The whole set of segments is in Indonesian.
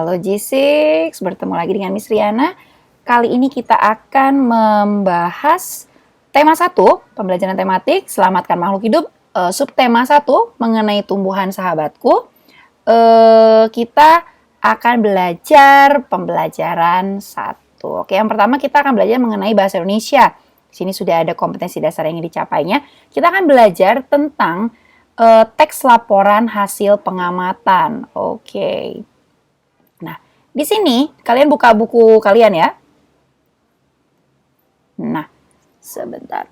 Halo G6, bertemu lagi dengan Miss Riana. Kali ini kita akan membahas tema 1, pembelajaran tematik, selamatkan makhluk hidup. Subtema 1, mengenai tumbuhan sahabatku. Kita akan belajar pembelajaran 1. Oke, yang pertama kita akan belajar mengenai bahasa Indonesia. Di sini sudah ada kompetensi dasar yang dicapainya. Kita akan belajar tentang teks laporan hasil pengamatan. Oke. Nah, di sini kalian buka buku kalian ya. Nah, sebentar.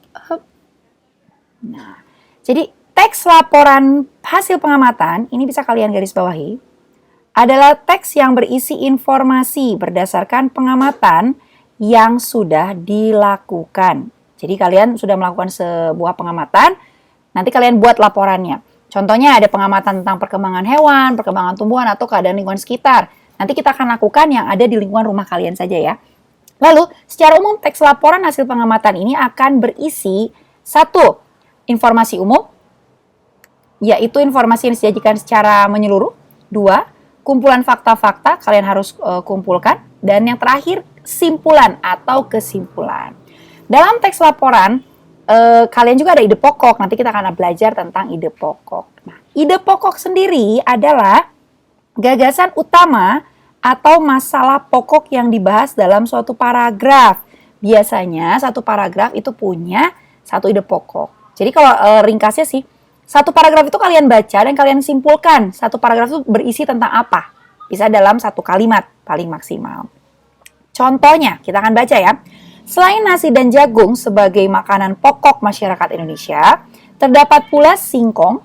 Nah, jadi teks laporan hasil pengamatan, ini bisa kalian garis bawahi, adalah teks yang berisi informasi berdasarkan pengamatan yang sudah dilakukan. Jadi kalian sudah melakukan sebuah pengamatan, nanti kalian buat laporannya. Contohnya ada pengamatan tentang perkembangan hewan, perkembangan tumbuhan, atau keadaan lingkungan sekitar. Nanti kita akan lakukan yang ada di lingkungan rumah kalian saja ya. Lalu, secara umum teks laporan hasil pengamatan ini akan berisi 1. Informasi umum, yaitu informasi yang disajikan secara menyeluruh. 2. Kumpulan fakta-fakta kalian harus kumpulkan. Dan yang terakhir, simpulan atau kesimpulan. Dalam teks laporan, kalian juga ada ide pokok. Nanti kita akan belajar tentang ide pokok. Nah, ide pokok sendiri adalah gagasan utama atau masalah pokok yang dibahas dalam suatu paragraf. Biasanya satu paragraf itu punya satu ide pokok. Jadi kalau ringkasnya sih, satu paragraf itu kalian baca dan kalian simpulkan. Satu paragraf itu berisi tentang apa. Bisa dalam satu kalimat paling maksimal. Contohnya, kita akan baca ya. Selain nasi dan jagung sebagai makanan pokok masyarakat Indonesia, terdapat pula singkong.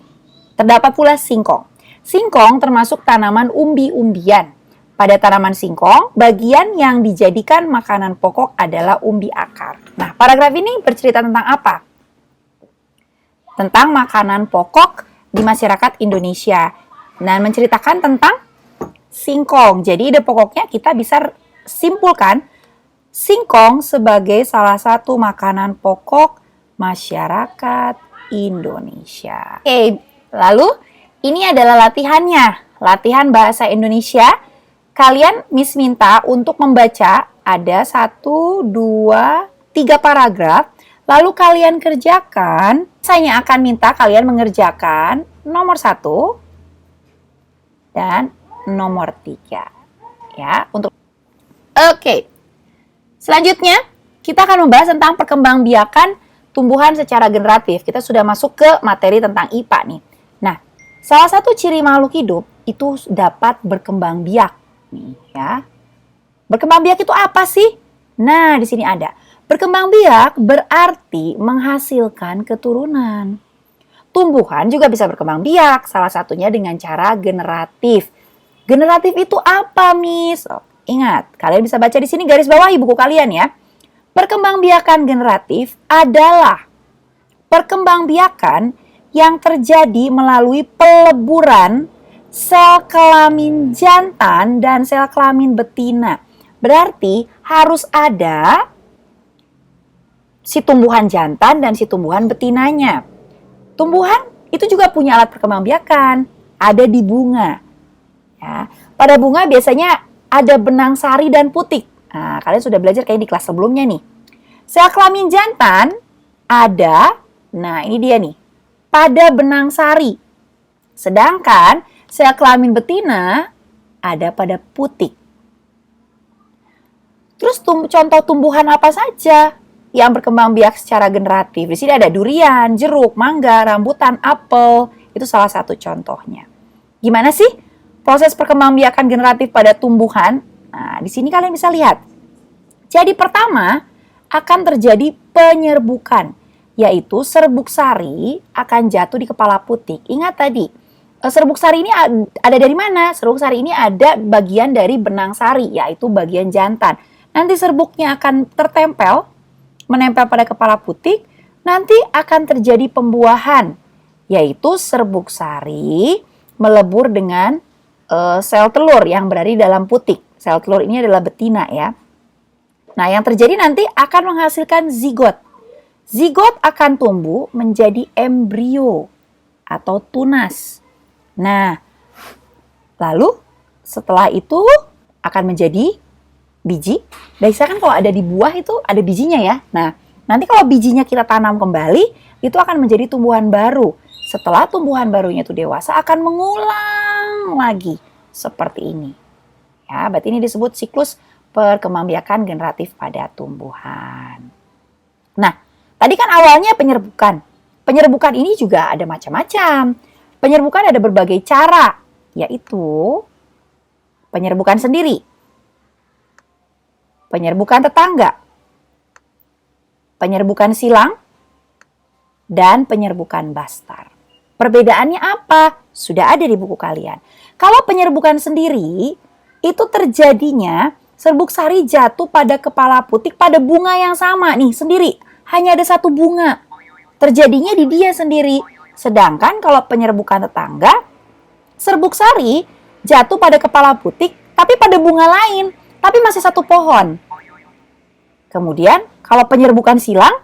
Singkong termasuk tanaman umbi-umbian. Pada tanaman singkong, bagian yang dijadikan makanan pokok adalah umbi akar. Nah, paragraf ini bercerita tentang apa? Tentang makanan pokok di masyarakat Indonesia. Dan menceritakan tentang singkong. Jadi ide pokoknya kita bisa simpulkan singkong sebagai salah satu makanan pokok masyarakat Indonesia. Oke, lalu ini adalah latihannya. Latihan bahasa Indonesia. Kalian Miss minta untuk membaca ada 1, 2, 3 paragraf. Lalu kalian kerjakan. Saya akan minta kalian mengerjakan nomor 1 dan nomor 3. Ya, untuk Oke. Selanjutnya, kita akan membahas tentang perkembangbiakan tumbuhan secara generatif. Kita sudah masuk ke materi tentang IPA nih. Nah, salah satu ciri makhluk hidup itu dapat berkembang biak. Nih, ya. Berkembang biak itu apa sih? Nah, di sini ada. Berkembang biak berarti menghasilkan keturunan. Tumbuhan juga bisa berkembang biak, salah satunya dengan cara generatif. Generatif itu apa, Miss? Ingat, kalian bisa baca di sini garis bawahi buku kalian ya. Perkembangbiakan generatif adalah perkembangbiakan yang terjadi melalui peleburan sel kelamin jantan dan sel kelamin betina. Berarti harus ada si tumbuhan jantan dan si tumbuhan betinanya. Tumbuhan itu juga punya alat perkembangbiakan, ada di bunga. Ya, pada bunga biasanya ada benang sari dan putik. Nah, kalian sudah belajar kayaknya di kelas sebelumnya nih. Sel kelamin jantan ada, nah ini dia nih, pada benang sari. Sedangkan sel kelamin betina ada pada putik. Terus contoh tumbuhan apa saja yang berkembang biak secara generatif? Di sini ada durian, jeruk, mangga, rambutan, apel. Itu salah satu contohnya. Gimana sih proses perkembangbiakan generatif pada tumbuhan? Nah, di sini kalian bisa lihat. Jadi pertama akan terjadi penyerbukan, yaitu serbuk sari akan jatuh di kepala putik. Ingat tadi, serbuk sari ini ada dari mana? Serbuk sari ini ada bagian dari benang sari, yaitu bagian jantan. Nanti serbuknya akan menempel pada kepala putik, nanti akan terjadi pembuahan, yaitu serbuk sari melebur dengan sel telur yang berada di dalam putik. Sel telur ini adalah betina ya. Nah, yang terjadi nanti akan menghasilkan zigot. Zigot akan tumbuh menjadi embrio atau tunas. Nah, lalu setelah itu akan menjadi biji. Biasanya kan kalau ada di buah itu ada bijinya ya. Nah, nanti kalau bijinya kita tanam kembali, itu akan menjadi tumbuhan baru. Setelah tumbuhan barunya itu dewasa, akan mengulang lagi seperti ini. Ya, berarti ini disebut siklus perkembangbiakan generatif pada tumbuhan. Nah, tadi kan awalnya penyerbukan. Penyerbukan ini juga ada macam-macam. Penyerbukan ada berbagai cara, yaitu penyerbukan sendiri, penyerbukan tetangga, penyerbukan silang, dan penyerbukan bastar. Perbedaannya apa? Sudah ada di buku kalian. Kalau penyerbukan sendiri, itu terjadinya serbuk sari jatuh pada kepala putik pada bunga yang sama nih, sendiri. Hanya ada satu bunga. Terjadinya di dia sendiri. Sedangkan kalau penyerbukan tetangga, serbuk sari jatuh pada kepala putik, tapi pada bunga lain, tapi masih satu pohon. Kemudian, kalau penyerbukan silang,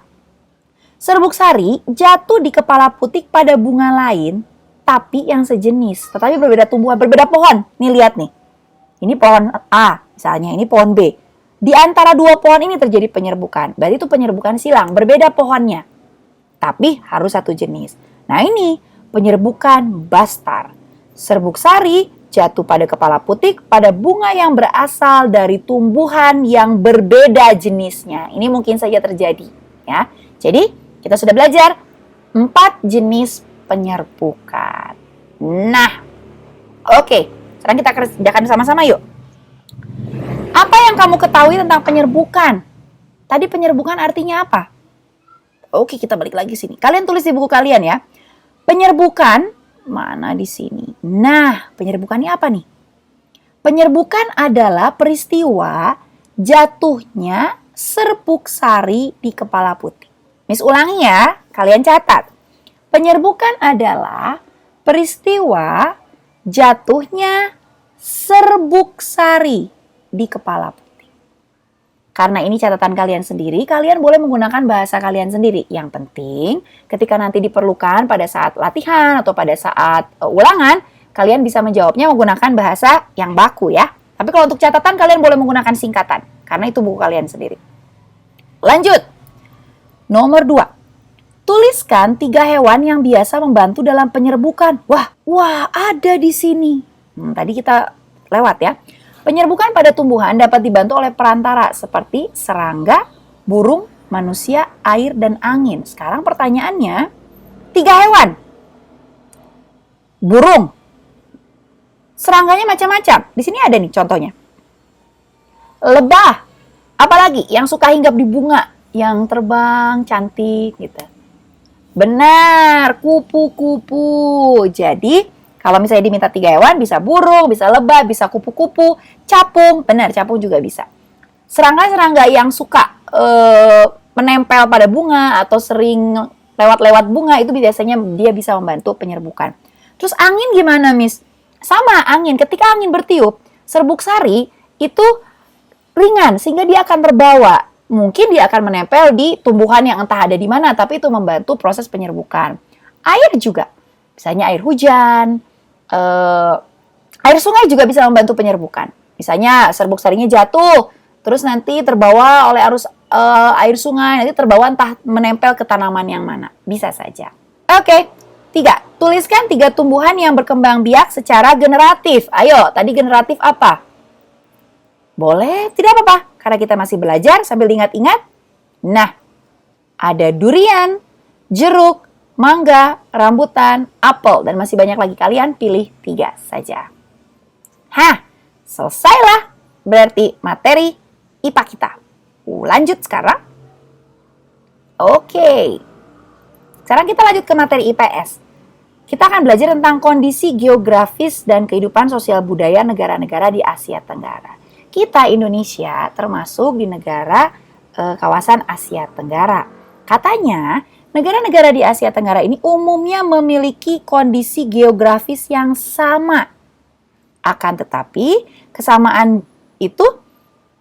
serbuk sari jatuh di kepala putik pada bunga lain, tapi yang sejenis, tetapi berbeda tumbuhan, berbeda pohon. Nih lihat nih, ini pohon A, misalnya ini pohon B. Di antara dua pohon ini terjadi penyerbukan, berarti itu penyerbukan silang, berbeda pohonnya, tapi harus satu jenis. Nah ini penyerbukan bastar. Serbuk sari jatuh pada kepala putik pada bunga yang berasal dari tumbuhan yang berbeda jenisnya. Ini mungkin saja terjadi, ya. Jadi kita sudah belajar 4 jenis penyerbukan. Nah, oke. Sekarang kita kerjakan sama-sama yuk. Apa yang kamu ketahui tentang penyerbukan? Tadi penyerbukan artinya apa? Oke, kita balik lagi sini. Kalian tulis di buku kalian ya. Penyerbukan mana di sini? Nah, penyerbukannya apa nih? Penyerbukan adalah peristiwa jatuhnya serbuk sari di kepala putik. Miss ulangi ya, kalian catat. Penyerbukan adalah peristiwa jatuhnya serbuk sari di kepala putik. Karena ini catatan kalian sendiri, kalian boleh menggunakan bahasa kalian sendiri. Yang penting, ketika nanti diperlukan pada saat latihan atau pada saat ulangan, kalian bisa menjawabnya menggunakan bahasa yang baku ya. Tapi kalau untuk catatan, kalian boleh menggunakan singkatan. Karena itu buku kalian sendiri. Lanjut. Nomor 2. Tuliskan 3 hewan yang biasa membantu dalam penyerbukan. Wah, ada di sini. Tadi kita lewat ya. Penyerbukan pada tumbuhan dapat dibantu oleh perantara seperti serangga, burung, manusia, air, dan angin. Sekarang pertanyaannya, 3 hewan. Burung. Serangganya macam-macam. Di sini ada nih contohnya. Lebah. Apalagi yang suka hinggap di bunga, yang terbang cantik gitu. Benar, kupu-kupu. Jadi, kalau misalnya diminta 3 hewan, bisa burung, bisa lebah, bisa kupu-kupu, capung. Benar, capung juga bisa. Serangga-serangga yang suka menempel pada bunga atau sering lewat-lewat bunga, itu biasanya dia bisa membantu penyerbukan. Terus angin gimana, Miss? Sama, angin. Ketika angin bertiup, serbuk sari itu ringan, sehingga dia akan terbawa. Mungkin dia akan menempel di tumbuhan yang entah ada di mana, tapi itu membantu proses penyerbukan. Air juga, misalnya air hujan, air sungai juga bisa membantu penyerbukan. Misalnya serbuk sarinya jatuh, terus nanti terbawa oleh arus air sungai, nanti terbawa entah menempel ke tanaman yang mana. Bisa saja. Oke, 3. Tuliskan 3 tumbuhan yang berkembang biak secara generatif. Ayo, tadi generatif apa? Boleh, tidak apa-apa. Karena kita masih belajar sambil ingat-ingat. Nah, ada durian, jeruk, mangga, rambutan, apel, dan masih banyak lagi. Kalian pilih 3 saja. Selesailah. Berarti materi IPA kita. Lanjut sekarang. Oke. Sekarang kita lanjut ke materi IPS. Kita akan belajar tentang kondisi geografis dan kehidupan sosial budaya negara-negara di Asia Tenggara. Kita Indonesia termasuk di negara kawasan Asia Tenggara. Katanya, negara-negara di Asia Tenggara ini umumnya memiliki kondisi geografis yang sama. Akan tetapi, kesamaan itu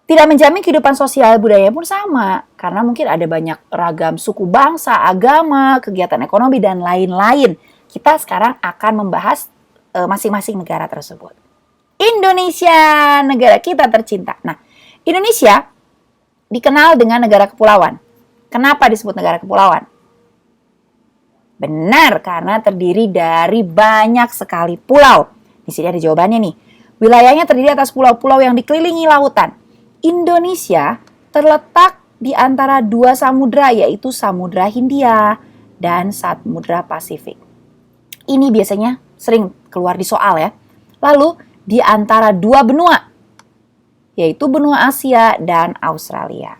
tidak menjamin kehidupan sosial budaya pun sama. Karena mungkin ada banyak ragam suku bangsa, agama, kegiatan ekonomi, dan lain-lain. Kita sekarang akan membahas masing-masing negara tersebut. Indonesia, negara kita tercinta. Nah, Indonesia dikenal dengan negara kepulauan. Kenapa disebut negara kepulauan? Benar, karena terdiri dari banyak sekali pulau. Di sini ada jawabannya nih. Wilayahnya terdiri atas pulau-pulau yang dikelilingi lautan. Indonesia terletak di antara dua samudra, yaitu Samudra Hindia dan Samudra Pasifik. Ini biasanya sering keluar di soal ya. Lalu di antara dua benua, yaitu benua Asia dan Australia.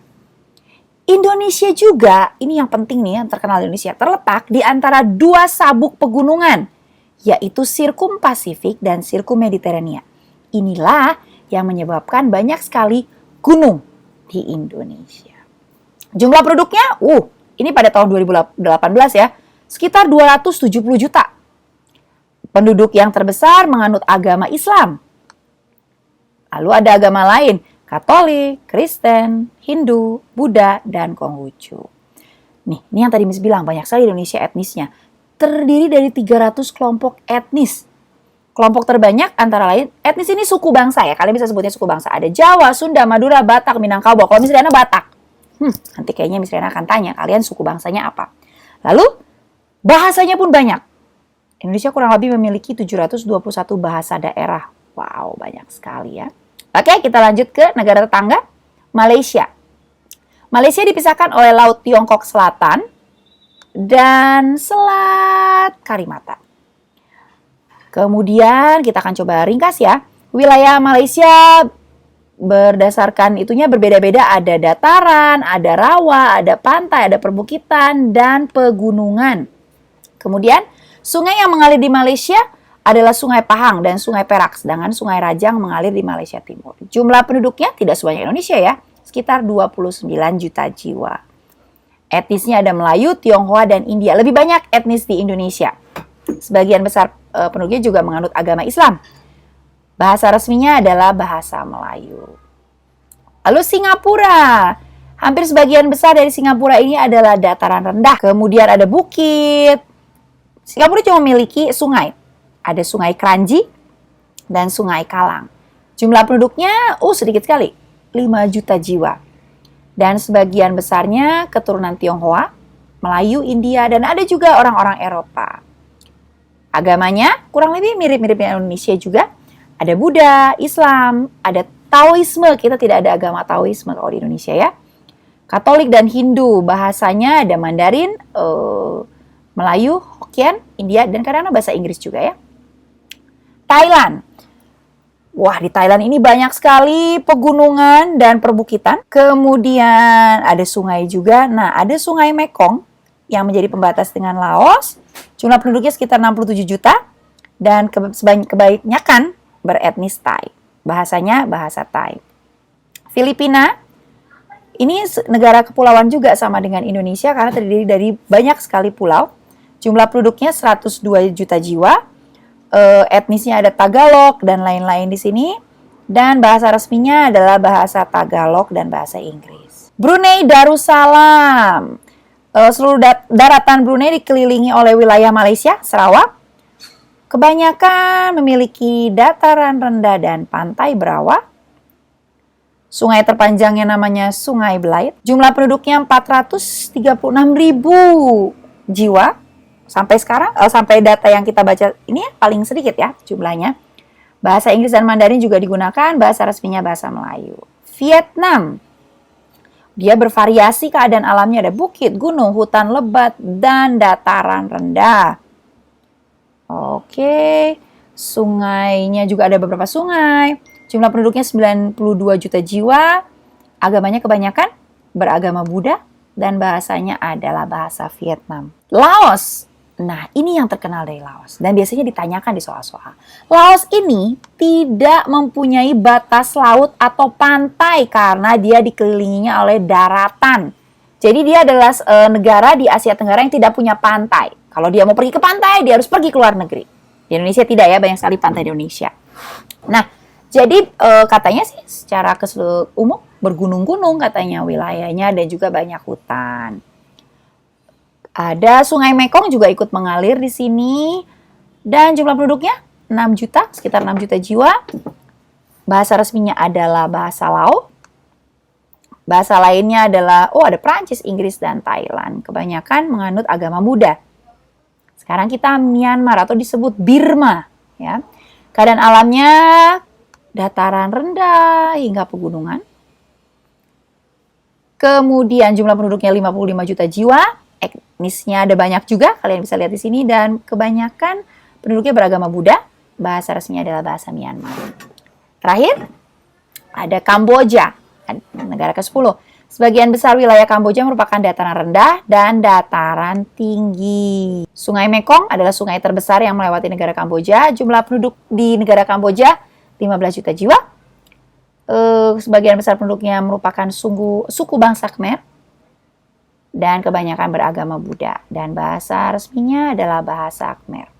Indonesia juga, ini yang penting nih, yang terkenal di Indonesia, terletak di antara dua sabuk pegunungan, yaitu Sirkum Pasifik dan Sirkum Mediterania. Inilah yang menyebabkan banyak sekali gunung di Indonesia. Jumlah penduduknya, ini pada tahun 2018 ya, sekitar 270 juta. Penduduk yang terbesar menganut agama Islam. Lalu ada agama lain, Katolik, Kristen, Hindu, Buddha, dan Konghucu. Nih, ini yang tadi Miss bilang, banyak sekali Indonesia etnisnya. Terdiri dari 300 kelompok etnis. Kelompok terbanyak antara lain, etnis ini suku bangsa ya, kalian bisa sebutnya suku bangsa. Ada Jawa, Sunda, Madura, Batak, Minangkabau. Kalau Miss Riana Batak, nanti kayaknya Miss Riana akan tanya, kalian suku bangsanya apa? Lalu, bahasanya pun banyak. Indonesia kurang lebih memiliki 721 bahasa daerah. Wow, banyak sekali ya. Oke, kita lanjut ke negara tetangga, Malaysia. Malaysia dipisahkan oleh Laut Tiongkok Selatan dan Selat Karimata. Kemudian kita akan coba ringkas ya. Wilayah Malaysia berdasarkan itunya berbeda-beda. Ada dataran, ada rawa, ada pantai, ada perbukitan, dan pegunungan. Kemudian sungai yang mengalir di Malaysia adalah Sungai Pahang dan Sungai Perak, sedangkan Sungai Rajang mengalir di Malaysia Timur. Jumlah penduduknya tidak sebanyak Indonesia ya, sekitar 29 juta jiwa. Etnisnya ada Melayu, Tionghoa, dan India. Lebih banyak etnis di Indonesia. Sebagian besar penduduknya juga menganut agama Islam. Bahasa resminya adalah bahasa Melayu. Lalu Singapura. Hampir sebagian besar dari Singapura ini adalah dataran rendah. Kemudian ada bukit. Singapura cuma memiliki sungai. Ada Sungai Kranji dan Sungai Kalang. Jumlah penduduknya sedikit sekali, 5 juta jiwa. Dan sebagian besarnya keturunan Tionghoa, Melayu, India, dan ada juga orang-orang Eropa. Agamanya kurang lebih mirip-mirip dengan Indonesia juga. Ada Buddha, Islam, ada Taoisme. Kita tidak ada agama Taoisme kalau di Indonesia ya. Katolik dan Hindu, bahasanya ada Mandarin, Melayu, Hokkien, India, dan kadang-kadang bahasa Inggris juga ya. Thailand. Wah, di Thailand ini banyak sekali pegunungan dan perbukitan. Kemudian ada sungai juga. Nah, ada Sungai Mekong yang menjadi pembatas dengan Laos. Jumlah penduduknya sekitar 67 juta. Dan kebanyakan beretnis Thai. Bahasanya bahasa Thai. Filipina. Ini negara kepulauan juga sama dengan Indonesia karena terdiri dari banyak sekali pulau. Jumlah penduduknya 102 juta jiwa. Etnisnya ada Tagalog dan lain-lain di sini. Dan bahasa resminya adalah bahasa Tagalog dan bahasa Inggris. Brunei Darussalam. Seluruh daratan Brunei dikelilingi oleh wilayah Malaysia, Sarawak. Kebanyakan memiliki dataran rendah dan pantai berawak. Sungai terpanjangnya namanya Sungai Belait. Jumlah penduduknya 436.000 jiwa. Sampai sekarang, sampai data yang kita baca ini paling sedikit ya jumlahnya. Bahasa Inggris dan Mandarin juga digunakan, bahasa resminya bahasa Melayu. Vietnam. Dia bervariasi keadaan alamnya, ada bukit, gunung, hutan lebat, dan dataran rendah. Oke, sungainya juga ada beberapa sungai. Jumlah penduduknya 92 juta jiwa. Agamanya kebanyakan beragama Buddha dan bahasanya adalah bahasa Vietnam. Laos. Nah, ini yang terkenal dari Laos dan biasanya ditanyakan di soal-soal. Laos ini tidak mempunyai batas laut atau pantai karena dia dikelilinginya oleh daratan. Jadi dia adalah negara di Asia Tenggara yang tidak punya pantai. Kalau dia mau pergi ke pantai, dia harus pergi ke luar negeri. Di Indonesia tidak ya, banyak sekali pantai di Indonesia. Nah, jadi katanya sih secara keseluruhan umum bergunung-gunung katanya wilayahnya dan juga banyak hutan. Ada Sungai Mekong juga ikut mengalir di sini dan jumlah penduduknya 6 juta, sekitar 6 juta jiwa. Bahasa resminya adalah bahasa Lao. Bahasa lainnya adalah, ada Prancis, Inggris, dan Thailand. Kebanyakan menganut agama Buddha. Sekarang kita Myanmar atau disebut Burma. Ya. Keadaan alamnya dataran rendah hingga pegunungan. Kemudian jumlah penduduknya 55 juta jiwa. Etnisnya ada banyak juga, kalian bisa lihat di sini. Dan kebanyakan penduduknya beragama Buddha. Bahasa resminya adalah bahasa Myanmar. Terakhir, ada Kamboja, negara ke-10. Sebagian besar wilayah Kamboja merupakan dataran rendah dan dataran tinggi. Sungai Mekong adalah sungai terbesar yang melewati negara Kamboja. Jumlah penduduk di negara Kamboja 15 juta jiwa. Sebagian besar penduduknya merupakan suku bangsa Khmer. Dan kebanyakan beragama Buddha. Dan bahasa resminya adalah bahasa Khmer.